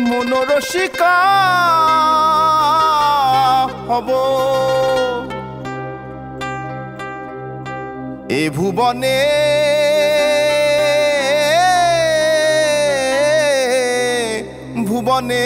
মনোরসিকা হব এ ভুবনে, ভুবনে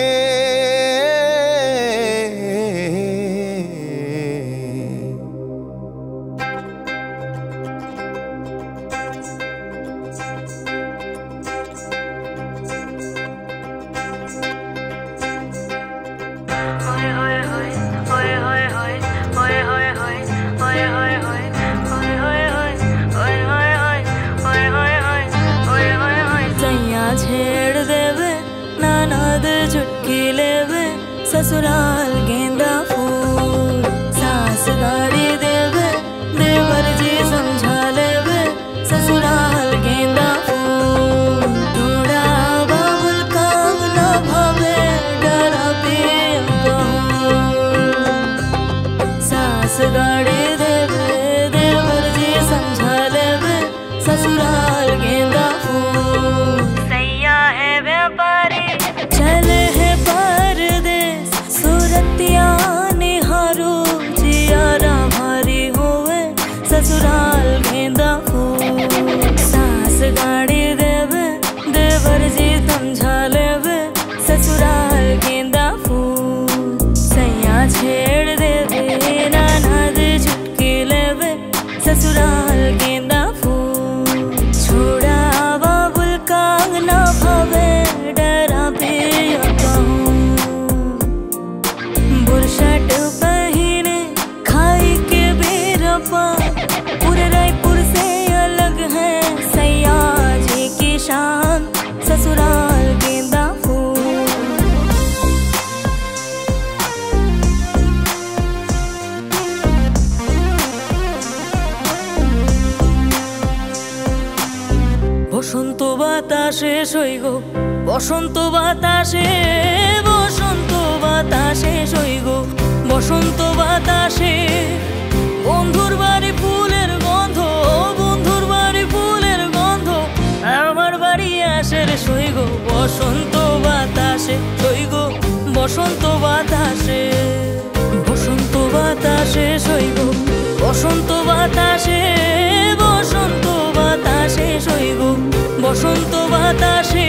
छेड़ देवे ननद चुटकी लेवे ससुराल गेंदा फूल, सास गाड़ी देवे देवर जी समझा लेवे ससुराल गेंदा फूल। थोड़ा बाबुल काम न भावे डरा पिया कहूँ, सास गाड़ी देवे देवर जी समझा लेवे ससुराल गेंदा फूल। चले है परदेस सूरतिया निहारो जियारा भारी होवे ससुराल गेंदा फूल। सास गाड़ी देवे देवर जी समझा लेवे ससुराल गेंदा फूल। सैया छेड़ देवे ननद चुटकी लेवे ससुराल गेंदा फूल। छोड़ा बाबुल कांग ना भावे बुरशट पहने खाई के बेरपा पूरे रायपुर से अलग है सैया जी की शान ससुराल गेंदा फूल। বসন্ত বাতাসে সইগ বসন্ত বাতাসে বসন্ত বাতাসে সইগ বসন্ত বাতাসে বন্ধুর বাড়ি ফুলের গন্ধ, বন্ধুর বাড়ি ফুলের গন্ধ আমার বাড়ি আসে রে সইগ বসন্ত বাতাসে সইগ বসন্ত বাতাসে। বসন্ত বাতাসে সইগ বসন্ত বাতাসে বসন্ত বাতাসে সইগ বসন্ত বাতাসে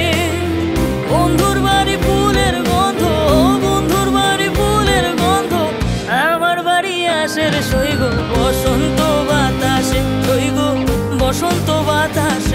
বন্ধুর বাড়ি ফুলের গন্ধ, বন্ধুর বাড়ি ফুলের গন্ধ আমার বাড়ি আসে রে সইগ বসন্ত বাতাসে সইগ বসন্ত বাতাসে।